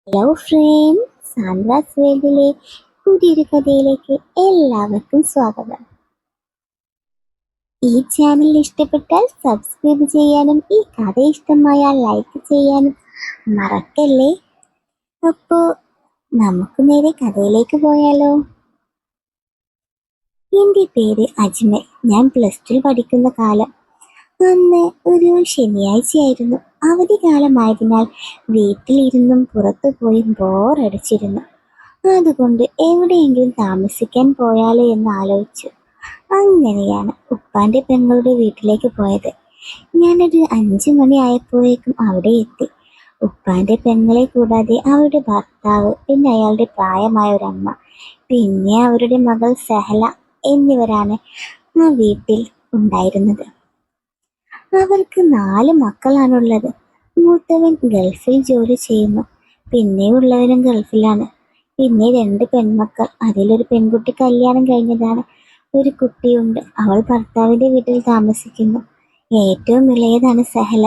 Hello friends, Sandra's വേൾഡിലെ പുതിയൊരു കഥയിലേക്ക് എല്ലാവർക്കും സ്വാഗതം. ഈ ചാനൽ ഇഷ്ടപ്പെട്ടാൽ സബ്സ്ക്രൈബ് ചെയ്യാനും ഈ കഥ ഇഷ്ടമായാൽ ലൈക്ക് ചെയ്യാനും മറക്കല്ലേ. അപ്പോൾ നമുക്ക് നേരെ കഥയിലേക്ക് പോയാലോ. എൻ്റെ പേര് അജ്മൽ. ഞാൻ +2 പഠിക്കുന്ന കാലം. അന്ന് ഒരു ശനിയാഴ്ചയായിരുന്നു. അവധിക്കാലമായതിനാൽ വീട്ടിലിരുന്നും പുറത്തു പോയി ബോറടിച്ചിരുന്നു. അതുകൊണ്ട് എവിടെയെങ്കിലും താമസിക്കാൻ പോയാലോ എന്ന് ആലോചിച്ചു. അങ്ങനെയാണ് ഉപ്പാന്റെ പെങ്ങളുടെ വീട്ടിലേക്ക് പോയത്. ഞാനൊരു 5 മണി ആയപ്പോഴേക്കും അവിടെ എത്തി. ഉപ്പാന്റെ പെങ്ങളെ കൂടാതെ അവരുടെ ഭർത്താവ്, പിന്നെ അയാളുടെ പ്രായമായ ഒരമ്മ, പിന്നെ അവരുടെ മകൾ സെഹല എന്നിവരാണ് ആ വീട്ടിൽ ഉണ്ടായിരുന്നത്. അവർക്ക് 4 മക്കളാണുള്ളത്. മൂത്തവൻ ഗൾഫിൽ ജോലി ചെയ്യുന്നു. പിന്നെയുള്ളവരും ഗൾഫിലാണ്. പിന്നെ 2 പെൺമക്കൾ. അതിലൊരു പെൺകുട്ടി കല്യാണം കഴിഞ്ഞതാണ്. ഒരു കുട്ടിയുണ്ട്. അവൾ ഭർത്താവിന്റെ വീട്ടിൽ താമസിക്കുന്നു. ഏറ്റവും ഇളയതാണ് സെഹല,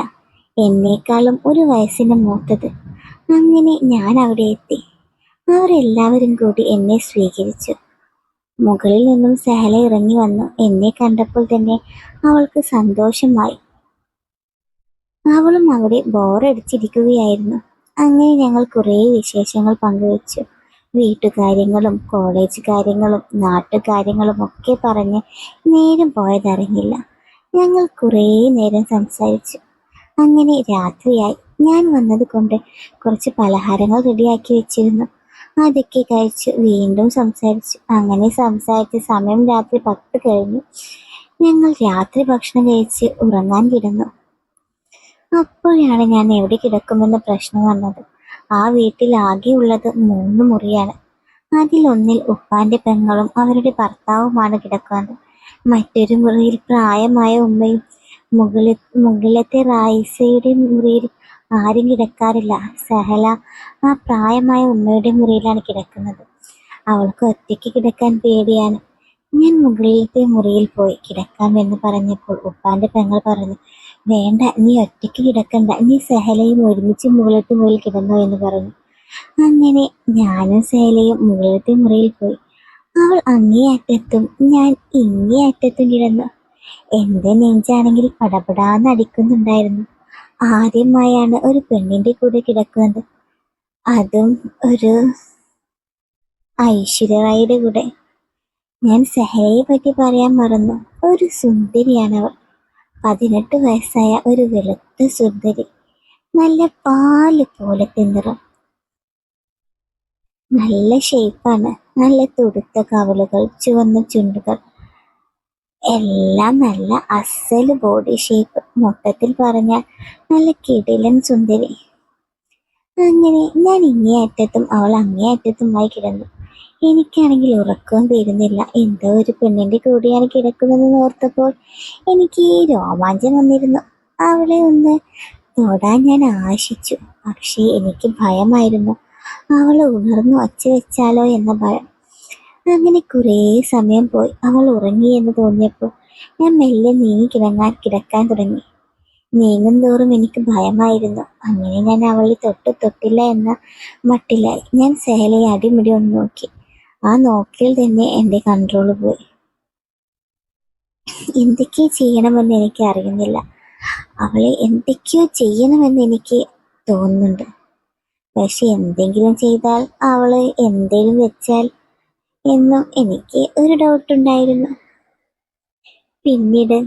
എന്നേക്കാളും 1 വയസ്സിന് മൂത്തത്. അങ്ങനെ ഞാൻ അവിടെ എത്തി. അവർ എല്ലാവരും കൂടി എന്നെ സ്വീകരിച്ചു. മുകളിൽ നിന്നും സെഹല ഇറങ്ങി വന്നു. എന്നെ കണ്ടപ്പോൾ തന്നെ അവൾക്ക് സന്തോഷമായി. അവളും അവിടെ ബോറടിച്ചിരിക്കുകയായിരുന്നു. അങ്ങനെ ഞങ്ങൾ കുറേ വിശേഷങ്ങൾ പങ്കുവച്ചു. വീട്ടുകാര്യങ്ങളും കോളേജ് കാര്യങ്ങളും നാട്ടുകാര്യങ്ങളും ഒക്കെ പറഞ്ഞ് നേരം പോയതറിഞ്ഞില്ല. ഞങ്ങൾ കുറേ നേരം സംസാരിച്ചു. അങ്ങനെ രാത്രിയായി. ഞാൻ വന്നത് കൊണ്ട് കുറച്ച് പലഹാരങ്ങൾ റെഡിയാക്കി വെച്ചിരുന്നു. അതൊക്കെ കഴിച്ചു വീണ്ടും സംസാരിച്ചു. അങ്ങനെ സംസാരിച്ച് സമയം രാത്രി 10 കഴിഞ്ഞു. ഞങ്ങൾ രാത്രി ഭക്ഷണം കഴിച്ച് ഉറങ്ങാൻ കിടന്നു. അപ്പോഴാണ് ഞാൻ എവിടെ കിടക്കുമെന്ന പ്രശ്നം വന്നത്. ആ വീട്ടിൽ ആകെയുള്ളത് 3 മുറിയാണ്. അതിലൊന്നിൽ ഉപ്പാന്റെ പെങ്ങളും അവരുടെ ഭർത്താവുമാണ് കിടക്കുന്നത്. മറ്റൊരു മുറിയിൽ പ്രായമായ ഉമ്മയും. മുകളിലത്തെ റായിസയുടെ മുറിയിൽ ആരും കിടക്കാറില്ല. സെഹല ആ പ്രായമായ ഉമ്മയുടെ മുറിയിലാണ് കിടക്കുന്നത്. അവൾക്ക് ഒറ്റയ്ക്ക് കിടക്കാൻ പേടിയാണ്. ഞാൻ മുകളിലത്തെ മുറിയിൽ പോയി കിടക്കാമെന്ന് പറഞ്ഞപ്പോൾ ഉപ്പാന്റെ പെങ്ങൾ പറഞ്ഞു, വേണ്ട, നീ ഒറ്റയ്ക്ക് കിടക്കണ്ട, നീ സെഹലയും ഒരുമിച്ച് മുകളിലത്തെ മുറിയിൽ കിടന്നോ എന്ന് പറഞ്ഞു. അങ്ങനെ ഞാനും സെഹലയും മുകളിലത്തെ മുറിയിൽ പോയി. അവൾ അങ്ങേ അറ്റത്തും ഞാൻ ഇങ്ങേ അറ്റത്തും കിടന്നു. എന്റെ നെഞ്ചാണെങ്കിൽ പടപടാന്ന് അടിക്കുന്നുണ്ടായിരുന്നു. ആദ്യമായാണ് ഒരു പെണ്ണിന്റെ കൂടെ കിടക്കുന്നത്, അതും ഒരു ഐശ്വര്യയുടെ കൂടെ. ഞാൻ സെഹലയെ പറ്റി പറയാൻ മറന്നു. ഒരു സുന്ദരിയാണവൾ. 18 വയസ്സായ ഒരു വെളുത്ത സുന്ദരി. നല്ല പാല് പോലത്തെ നിറം, നല്ല ഷേപ്പാണ്. നല്ല തുടുത്ത കവിളുകൾ, ചുവന്ന ചുണ്ടുകൾ, എല്ലാം നല്ല അസല് ബോഡി ഷേപ്പ്. മൊത്തത്തിൽ പറഞ്ഞാൽ നല്ല കിടിലൻ സുന്ദരി. അങ്ങനെ ഞാൻ ഇങ്ങേ അറ്റത്തും അവൾ അങ്ങേ അറ്റത്തുമായി കിടന്നു. എനിക്കാണെങ്കിൽ ഉറക്കവും തീരുന്നില്ല. എന്തോ ഒരു പെണ്ണിന്റെ കൂടെയാണ് കിടക്കുന്നതെന്ന് ഓർത്തപ്പോൾ എനിക്ക് രോമാഞ്ചം വന്നിരുന്നു. അവളെ ഒന്ന് തൊടാൻ ഞാൻ ആശിച്ചു. പക്ഷേ എനിക്ക് ഭയമായിരുന്നു. അവൾ ഉണർന്നു ഒച്ച വെച്ചാലോ എന്ന ഭയം. അങ്ങനെ കുറേ സമയം പോയി. അവൾ ഉറങ്ങി എന്ന് തോന്നിയപ്പോൾ ഞാൻ മെല്ലെ നീങ്ങി കിടക്കാൻ തുടങ്ങി. നീങ്ങും തോറും എനിക്ക് ഭയമായിരുന്നു. അങ്ങനെ ഞാൻ അവളെ തൊട്ടില്ല എന്ന മട്ടിലായി. ഞാൻ സെഹലയെ അടിമുടി ഒന്ന് നോക്കി. ആ നോക്കിൽ തന്നെ എൻ്റെ കൺട്രോൾ പോയി. എന്തൊക്കെയോ ചെയ്യണമെന്ന് എനിക്ക് അറിയുന്നില്ല. അവളെ എന്തൊക്കെയോ ചെയ്യണമെന്ന് എനിക്ക് തോന്നുന്നുണ്ട്. പക്ഷെ എന്തെങ്കിലും ചെയ്താൽ അവള് എന്തേലും വെച്ചാൽ എന്നും എനിക്ക് ഒരു ഡൗട്ടുണ്ടായിരുന്നു. പിന്നീട്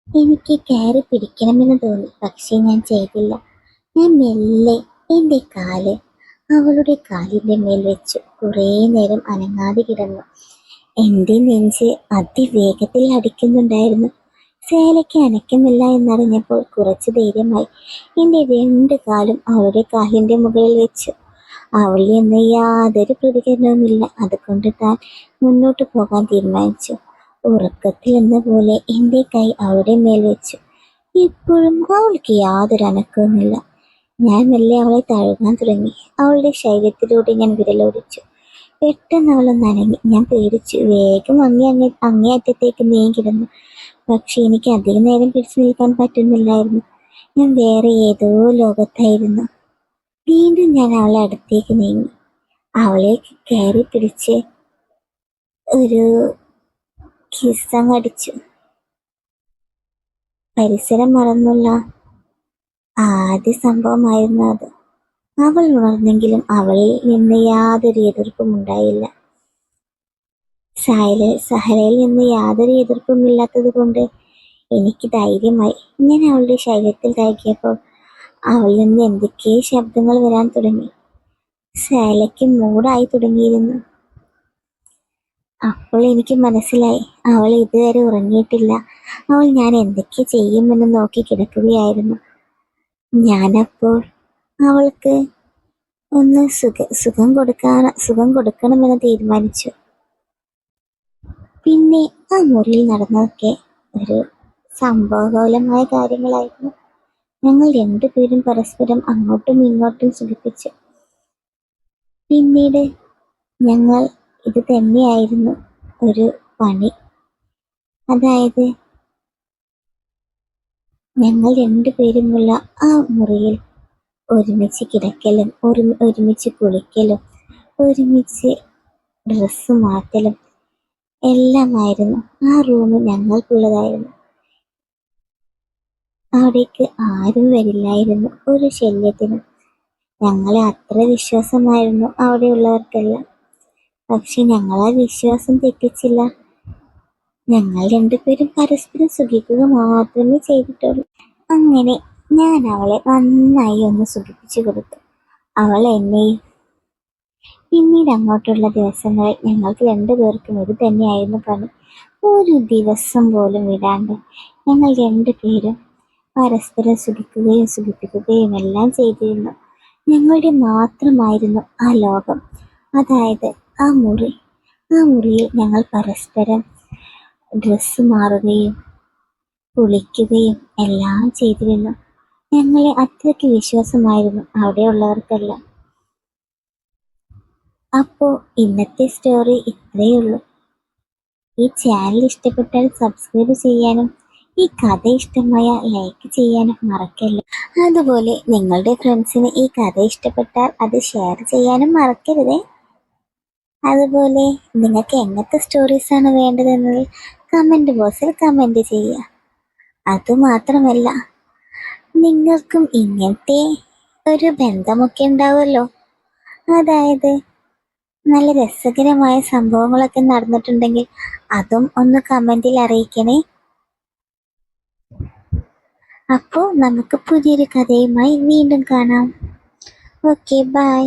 എനിക്ക് കയറി പിടിക്കണമെന്ന് തോന്നി. പക്ഷെ ഞാൻ ചെയ്തില്ല. ഞാൻ മെല്ലെ എൻ്റെ കാല് അവളുടെ കാലിൻ്റെ മേൽ വെച്ചു. കുറേ നേരം അനങ്ങാതെ കിടന്നു. എൻ്റെ നെഞ്ച് അതിവേഗത്തിൽ അടിക്കുന്നുണ്ടായിരുന്നു. സേലയ്ക്ക് അനക്കമില്ല എന്നറിഞ്ഞപ്പോൾ കുറച്ച് ധൈര്യമായി. എൻ്റെ 2 കാലും അവളുടെ കാലിൻ്റെ മുകളിൽ വെച്ചു. അവളിൽ നിന്ന് യാതൊരു പ്രതികരണവുമില്ല. അതുകൊണ്ട് താൻ മുന്നോട്ട് പോകാൻ തീരുമാനിച്ചു. ഉറക്കത്തിൽ എന്ന പോലെ എൻ്റെ കൈ അവളുടെ മേൽ വെച്ചു. ഇപ്പോഴും അവൾക്ക് യാതൊരു അനക്കവുമില്ല. ഞാൻ മെല്ലെ അവളെ തഴുകാൻ തുടങ്ങി. അവളുടെ ശരീരത്തിലൂടെ ഞാൻ വിരലോടിച്ചു. പെട്ടെന്ന് അവളൊന്ന് അനങ്ങി. ഞാൻ പേടിച്ചു. വേഗം അങ്ങേ അറ്റത്തേക്ക് നീങ്ങിക്കിടന്നു. പക്ഷെ എനിക്ക് അധിക നേരം പിടിച്ചു നിൽക്കാൻ പറ്റുന്നില്ലായിരുന്നു. ഞാൻ വേറെ ഏതോ ലോകത്തായിരുന്നു. വീണ്ടും ഞാൻ അവളെ അടുത്തേക്ക് നീങ്ങി. അവളെ കയറി പിടിച്ച് ഒരു കിസ്സങ്ങടിച്ചു. പരിസരം മറന്നുള്ള ആദ്യ സംഭവമായിരുന്നു അത്. അവൾ ഉണർന്നെങ്കിലും അവളിൽ നിന്ന് യാതൊരു എതിർപ്പും ഉണ്ടായില്ല. സഹലയിൽ നിന്ന് യാതൊരു എതിർപ്പുമില്ലാത്തത് കൊണ്ട് എനിക്ക് ധൈര്യമായി. ഞാൻ അവളുടെ ശരീരത്തിൽ കയറിയപ്പോൾ അവളിൽ നിന്ന് എന്തൊക്കെ ശബ്ദങ്ങൾ വരാൻ തുടങ്ങി. സഹലയ്ക്ക് മൂടായി തുടങ്ങിയിരുന്നു. അപ്പോൾ എനിക്ക് മനസ്സിലായി, അവൾ ഇതുവരെ ഉറങ്ങിയിട്ടില്ല. അവൾ ഞാൻ എന്തൊക്കെ ചെയ്യുമെന്ന് നോക്കി കിടക്കുകയായിരുന്നു. ഞാനപ്പോൾ അവൾക്ക് ഒന്ന് സുഖം കൊടുക്കണമെന്ന് തീരുമാനിച്ചു. പിന്നെ ആ മുറിയിൽ നടന്നതൊക്കെ ഒരു സംഭവബഹുലമായ കാര്യങ്ങളായിരുന്നു. ഞങ്ങൾ രണ്ടുപേരും പരസ്പരം അങ്ങോട്ടും ഇങ്ങോട്ടും സുഖിപ്പിച്ചു. പിന്നീട് ഞങ്ങൾ ഇത് തന്നെയായിരുന്നു ഒരു പണി. അതായത് ഞങ്ങൾ രണ്ടുപേരുമുള്ള ആ മുറിയിൽ ഒരുമിച്ച് കിടക്കലും ഒരുമിച്ച് കുളിക്കലും ഒരുമിച്ച് ഡ്രസ്സ് മാറ്റലും എല്ലാമായിരുന്നു. ആ റൂം ഞങ്ങൾക്കുള്ളതായിരുന്നു. അവിടേക്ക് ആരും വരില്ലായിരുന്നു ഒരു ശല്യത്തിനും. ഞങ്ങളെ അത്ര വിശ്വാസമായിരുന്നു അവിടെയുള്ളവർക്കെല്ലാം. പക്ഷെ ഞങ്ങളാ വിശ്വാസം തെറ്റിച്ചില്ല. ഞങ്ങൾ രണ്ടുപേരും പരസ്പരം സുഖിക്കുക മാത്രമേ ചെയ്തിട്ടുള്ളൂ. അങ്ങനെ ഞാൻ അവളെ നന്നായി ഒന്ന് സുഖിപ്പിച്ചു കൊടുത്തു, അവൾ എന്നെയും. പിന്നീട് അങ്ങോട്ടുള്ള ദിവസങ്ങളിൽ ഞങ്ങൾക്ക് രണ്ടുപേർക്കും ഇത് തന്നെയായിരുന്നു പണി. ഒരു ദിവസം പോലും വിടാണ്ട് ഞങ്ങൾ രണ്ടുപേരും പരസ്പരം സുഖിപ്പിക്കുകയും എല്ലാം ചെയ്തിരുന്നു. ഞങ്ങളുടെ മാത്രമായിരുന്നു ആ ലോകം, അതായത് ആ മുറി. ആ മുറിയിൽ ഞങ്ങൾ പരസ്പരം ഡ്രസ്സ് മാറുകയും കുളിക്കുകയും എല്ലാം ചെയ്തിരുന്നു. ഞങ്ങളെ അത്രയ്ക്ക് വിശ്വാസമായിരുന്നു അവിടെയുള്ളവർക്കെല്ലാം. അപ്പോൾ ഇന്നത്തെ സ്റ്റോറി ഇത്രയേ ഉള്ളൂ. ഈ ചാനൽ ഇഷ്ടപ്പെട്ടാൽ സബ്സ്ക്രൈബ് ചെയ്യാനും ഈ കഥ ഇഷ്ടമായ ലൈക്ക് ചെയ്യാനും മറക്കല്ല. അതുപോലെ നിങ്ങളുടെ ഫ്രണ്ട്സിന് ഈ കഥ ഇഷ്ടപ്പെട്ടാൽ അത് ഷെയർ ചെയ്യാനും മറക്കരുതേ. അതുപോലെ നിങ്ങൾക്ക് എങ്ങനത്തെ സ്റ്റോറീസാണ് വേണ്ടതെന്നത് കമൻറ്റ് ബോക്സിൽ കമൻറ്റ് ചെയ്യുക. അതുമാത്രമല്ല, നിങ്ങൾക്കും ഇങ്ങനത്തെ ഒരു ബന്ധമൊക്കെ ഉണ്ടാവുമല്ലോ, അതായത് നല്ല രസകരമായ സംഭവങ്ങളൊക്കെ നടന്നിട്ടുണ്ടെങ്കിൽ അതും ഒന്ന് കമൻറ്റിൽ അറിയിക്കണേ. അപ്പോൾ നമുക്ക് പുതിയൊരു കഥയുമായി വീണ്ടും കാണാം. Okay, by.